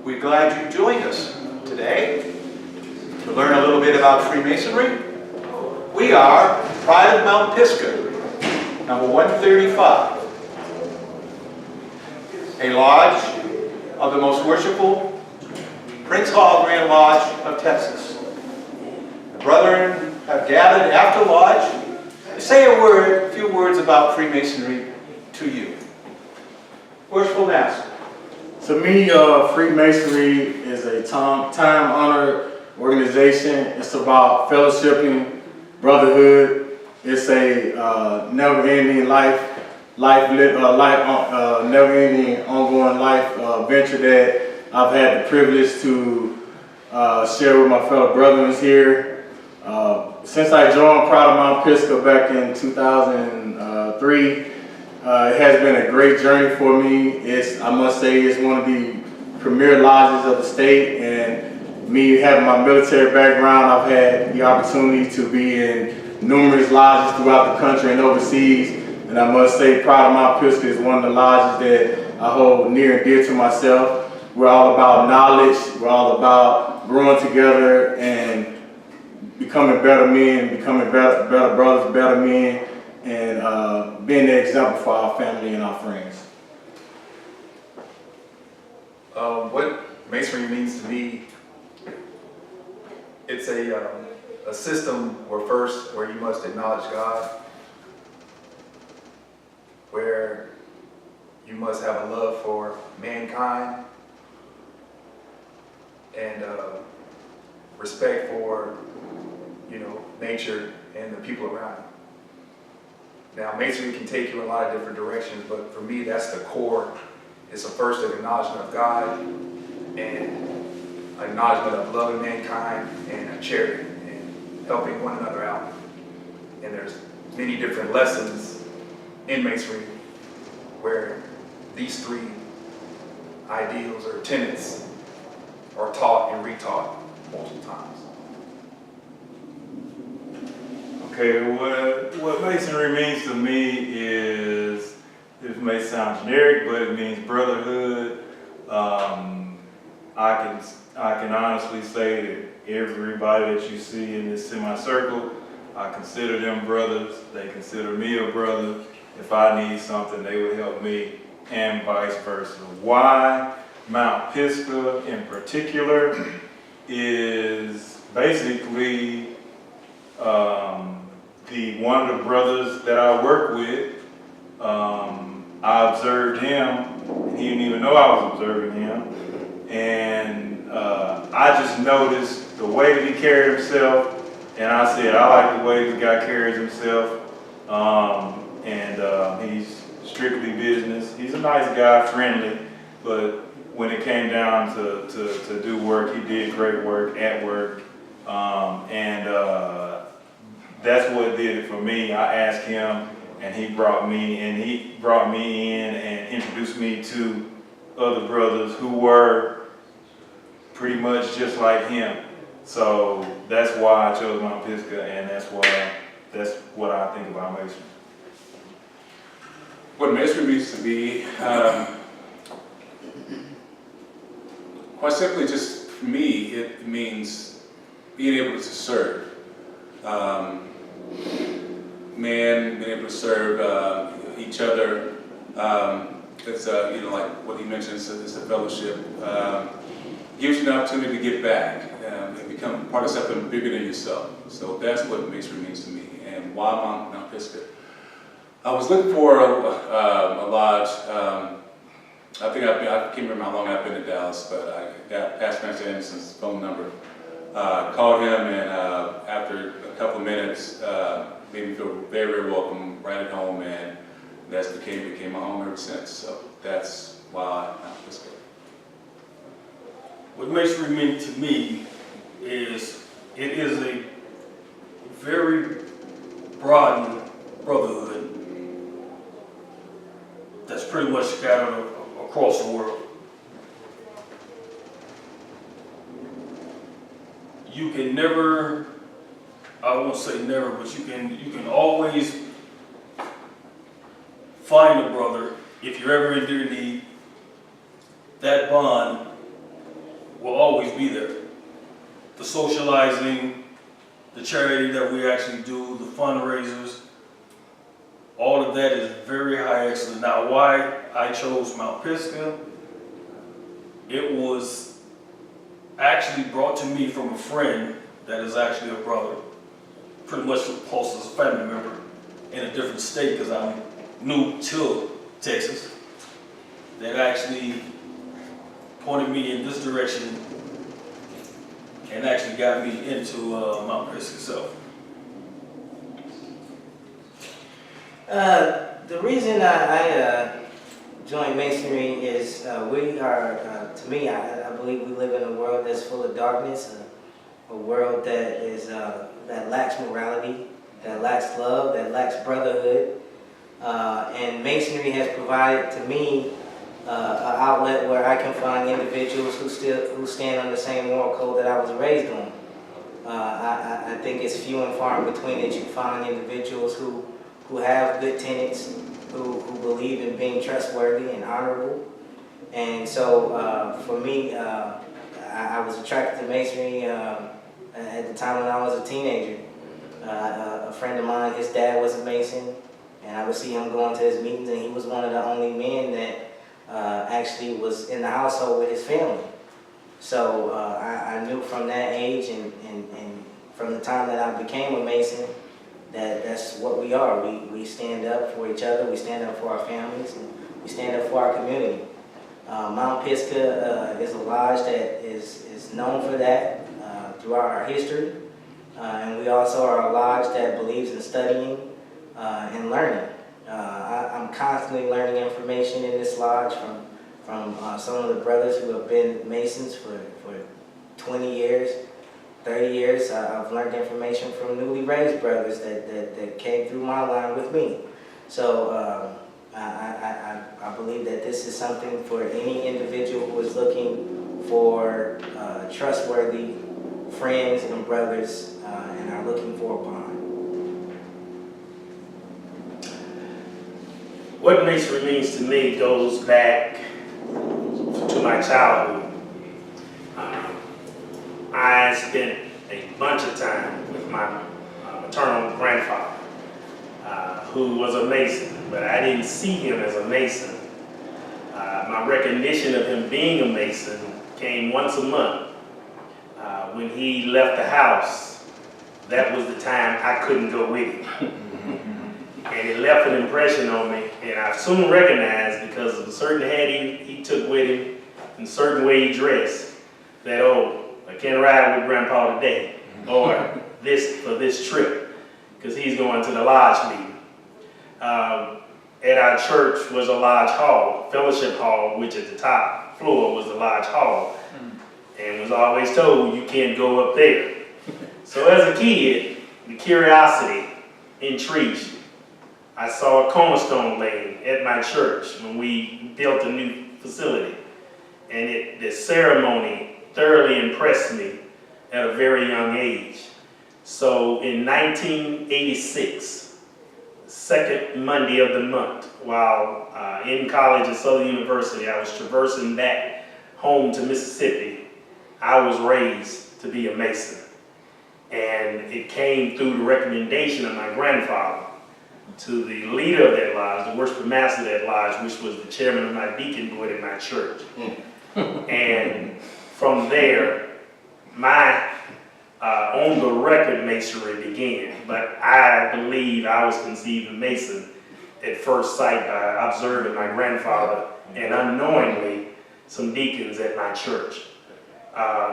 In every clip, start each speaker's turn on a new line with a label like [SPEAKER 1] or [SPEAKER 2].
[SPEAKER 1] We're glad you joined us today to learn a little bit about Freemasonry. We are Pride of Mount Pisgah, number 135, a lodge of the most worshipful Prince Hall Grand Lodge of Texas. The brethren have gathered after lodge to say a few words about Freemasonry to you. Worshipful Master.
[SPEAKER 2] To me, Freemasonry is a time-honored organization. It's about fellowshipping, brotherhood. It's a never-ending never-ending ongoing life venture that I've had the privilege to share with my fellow brethren here. Since I joined Pride of Mount Pisgah back in 2003, it has been a great journey for me. I must say, it's one of the premier lodges of the state, and me having my military background, I've had the opportunity to be in numerous lodges throughout the country and overseas, and I must say Pride of Mount Pisgah is one of the lodges that I hold near and dear to myself. We're all about knowledge, we're all about growing together and becoming better men, becoming better brothers, better men, and being the example for our family and our friends.
[SPEAKER 3] What Masonry means to me, it's a system where you must acknowledge God, where you must have a love for mankind, and respect for, nature and the people around you. Now, Masonry can take you in a lot of different directions, but for me, that's the core. It's a first acknowledgement of God, and acknowledgement of loving mankind, and charity, and helping one another out. And there's many different lessons in Masonry where these three ideals or tenets are taught and retaught multiple times.
[SPEAKER 4] Okay, what Masonry means to me is, it may sound generic, but it means brotherhood. I can honestly say that everybody that you see in this semicircle, I consider them brothers. They consider me a brother. If I need something, they would help me, and vice versa. Why Mount Pisgah in particular is basically one of the brothers that I work with. I observed him. He didn't even know I was observing him. And I just noticed the way that he carried himself. And I said, I like the way this guy carries himself. He's strictly business. He's a nice guy, friendly. But when it came down to do work, he did great work at work. That's what did it for me. I asked him, and he brought me in and introduced me to other brothers who were pretty much just like him. So that's why I chose Mount Pisgah, and that's what I think about Masonry.
[SPEAKER 5] What Masonry means to me, quite simply, just for me, it means being able to serve. Being able to serve each other. It's like what he mentions, it's a fellowship. Gives you an opportunity to give back and become part of something bigger than yourself. So that's what Masonry means to me. And why Mount Pisgah? I was looking for a lodge. I can't remember how long I've been in Dallas, but I got Pastor Anderson's phone number. Called him, and after a couple of minutes, made me feel very, very welcome right at home, and that's became my home ever since. So that's why Mount Pisgah.
[SPEAKER 6] What Masonry means to me is it is a very broad brotherhood that's pretty much scattered across the world. You can never, I won't say never, but you can always find a brother if you're ever in their need. That bond be there. The socializing, the charity that we actually do, the fundraisers, all of that is very high excellence. Now, why I chose Mount Pisgah, it was actually brought to me from a friend that is actually a brother, pretty much close as a family member in a different state because I'm new to Texas, that actually pointed me in this direction and actually got me into Mount Pisgah itself.
[SPEAKER 7] The reason I joined Masonry is we are, to me, I believe we live in a world that's full of darkness, a world that is that lacks morality, that lacks love, that lacks brotherhood, and Masonry has provided to me an outlet where I can find individuals who stand on the same moral code that I was raised on. I think it's few and far in between that you find individuals who have good tenets, who believe in being trustworthy and honorable. And so for me, I was attracted to Masonry at the time when I was a teenager. A friend of mine, his dad was a Mason, and I would see him going to his meetings, and he was one of the only men that actually was in the household with his family. So I knew from that age and from the time that I became a Mason that's what we are. We stand up for each other, we stand up for our families, and we stand up for our community. Mount Pisgah is a lodge that is known for that throughout our history. And we also are a lodge that believes in studying and learning. I'm constantly learning information in this lodge from some of the brothers who have been Masons for 20 years, 30 years. I've learned information from newly raised brothers that came through my line with me. So I believe that this is something for any individual who is looking for trustworthy friends and brothers and are looking for a bond.
[SPEAKER 8] What Masonry means to me goes back to my childhood. I spent a bunch of time with my maternal grandfather, who was a Mason, but I didn't see him as a Mason. My recognition of him being a Mason came once a month. When he left the house, that was the time I couldn't go with him. And it left an impression on me, and I soon recognized, because of a certain hat he took with him and a certain way he dressed, that, oh, I can't ride with Grandpa today, or this trip, because he's going to the lodge meeting. At our church was a lodge hall, fellowship hall, which at the top floor was the lodge hall, and was always told you can't go up there. So as a kid, the curiosity intrigued me. I saw a cornerstone laying at my church when we built a new facility, and the ceremony thoroughly impressed me at a very young age. So in 1986, second Monday of the month, while in college at Southern University, I was traversing back home to Mississippi. I was raised to be a Mason, and it came through the recommendation of my grandfather to the leader of that lodge, the worship master of that lodge, which was the chairman of my deacon board at my church. And from there, my on the record Masonry began. But I believe I was conceived a Mason at first sight by observing my grandfather and unknowingly some deacons at my church.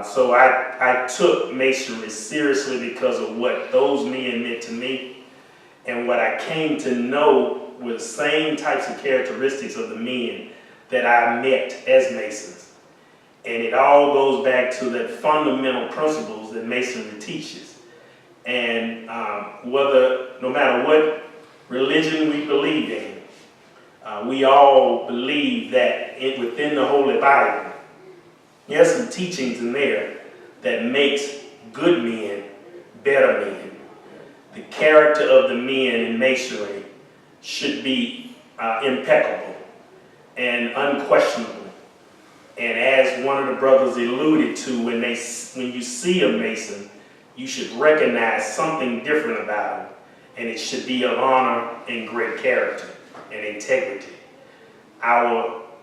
[SPEAKER 8] So I took Masonry seriously because of what those men meant to me. And what I came to know were the same types of characteristics of the men that I met as Masons. And it all goes back to the fundamental principles that Masonry teaches. And no matter what religion we believe in, we all believe that within the Holy Bible, there's some teachings in there that makes good men better men. The character of the men in Masonry should be impeccable and unquestionable. And as one of the brothers alluded to, when you see a Mason, you should recognize something different about him, and it should be of honor and great character and integrity.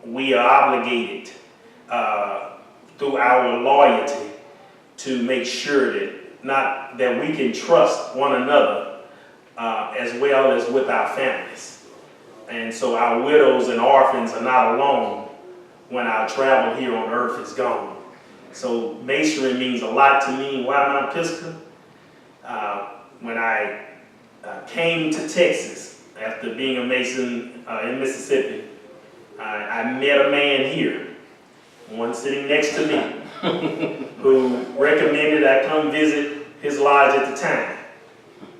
[SPEAKER 8] We are obligated through our loyalty to make sure that we can trust one another as well as with our families. And so our widows and orphans are not alone when our travel here on earth is gone. So Masonry means a lot to me. Why Mount Pisgah? When I came to Texas after being a Mason in Mississippi, I met a man here, one sitting next to me, who recommended I come visit his lodge at the time.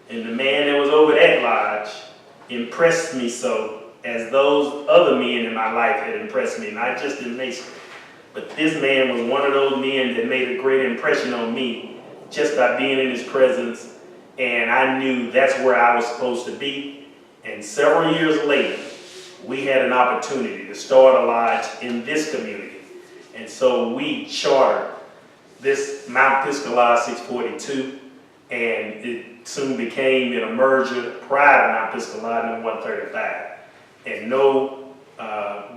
[SPEAKER 8] And the man that was over that lodge impressed me so, as those other men in my life had impressed me, not just in Masonry. But this man was one of those men that made a great impression on me just by being in his presence, and I knew that's where I was supposed to be. And several years later, we had an opportunity to start a lodge in this community. And so we chartered this Mount Pisgah Lodge 642, and it soon became in a merger prior to Mount Pisgah Lodge number 135. And no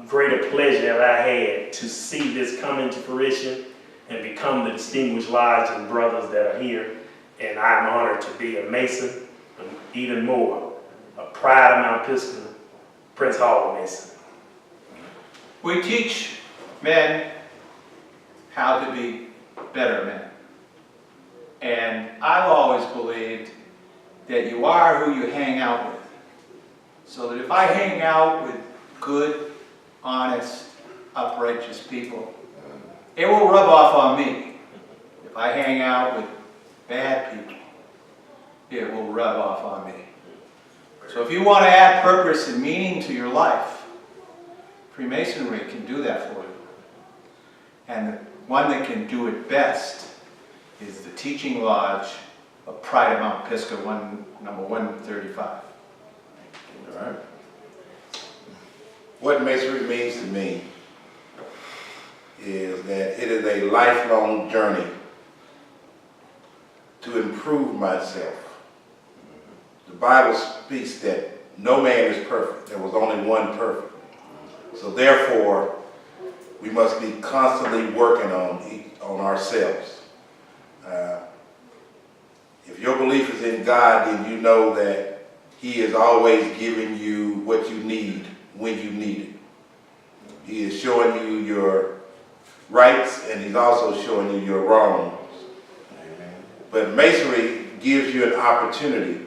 [SPEAKER 8] greater pleasure have I had to see this come into fruition and become the distinguished lodge and brothers that are here. And I'm honored to be a Mason, and even more, a pride of Mount Pisgah, Prince Hall Mason.
[SPEAKER 1] We teach men how to be better men. And I've always believed that you are who you hang out with. So that if I hang out with good, honest, uprighteous people, it will rub off on me. If I hang out with bad people, it will rub off on me. So if you want to add purpose and meaning to your life, Freemasonry can do that for you. And the one that can do it best is the Teaching Lodge of Pride of Mount Pisgah, number 135.
[SPEAKER 9] All right. What Masonry means to me is that it is a lifelong journey to improve myself. The Bible speaks that no man is perfect. There was only one perfect. So therefore, we must be constantly working on ourselves. If your belief is in God, then you know that He is always giving you what you need when you need it. He is showing you your rights, and He's also showing you your wrongs. Amen. But Masonry gives you an opportunity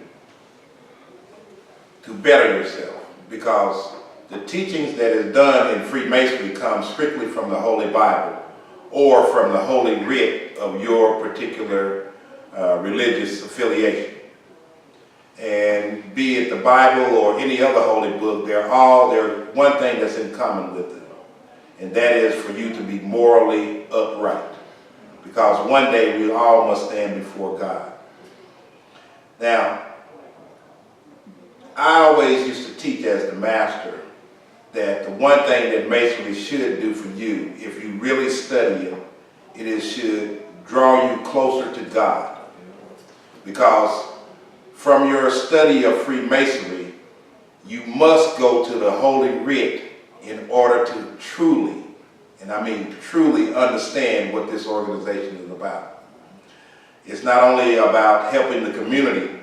[SPEAKER 9] to better yourself, because the teachings that is done in Freemasonry come strictly from the Holy Bible or from the Holy Writ of your particular religious affiliation. And be it the Bible or any other holy book, there's one thing that's in common with them, and that is for you to be morally upright, because one day we all must stand before God. Now, I always used to teach as the master that the one thing that Masonry should do for you, if you really study it, should draw you closer to God. Because from your study of Freemasonry, you must go to the Holy Writ in order to truly, and I mean truly, understand what this organization is about. It's not only about helping the community,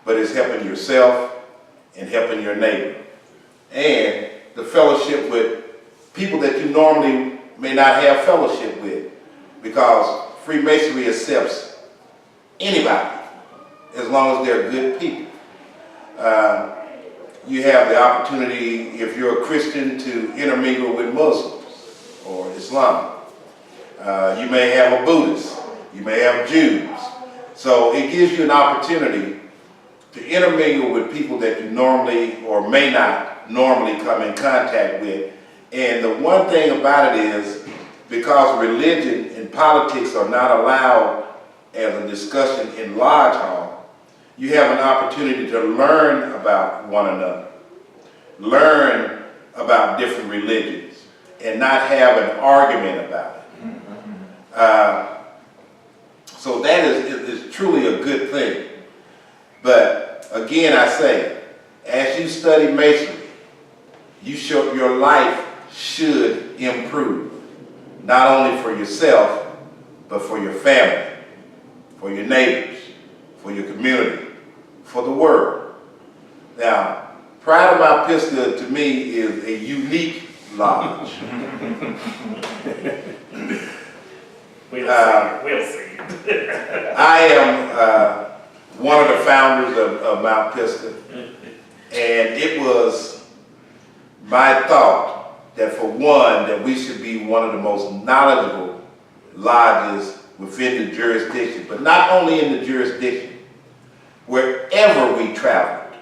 [SPEAKER 9] but it's helping yourself and helping your neighbor. And the fellowship with people that you normally may not have fellowship with, because Freemasonry accepts anybody as long as they're good people. You have the opportunity, if you're a Christian, to intermingle with Muslims or Islam. You may have a Buddhist, you may have Jews. So it gives you an opportunity to intermingle with people that you normally or may not normally come in contact with. And the one thing about it is, because religion and politics are not allowed as a discussion in Lodge Hall, you have an opportunity to learn about one another, learn about different religions, and not have an argument about it. So that is truly a good thing. But again, I say, as you study Masonry, your life should improve, not only for yourself, but for your family, for your neighbors, for your community, for the world. Now, Pride of Mount Pisgah to me is a unique lodge.
[SPEAKER 8] We'll see.
[SPEAKER 9] I am one of the founders of Mount Pisgah, and it was my thought that for one, that we should be one of the most knowledgeable lodges within the jurisdiction, but not only in the jurisdiction, wherever we travel.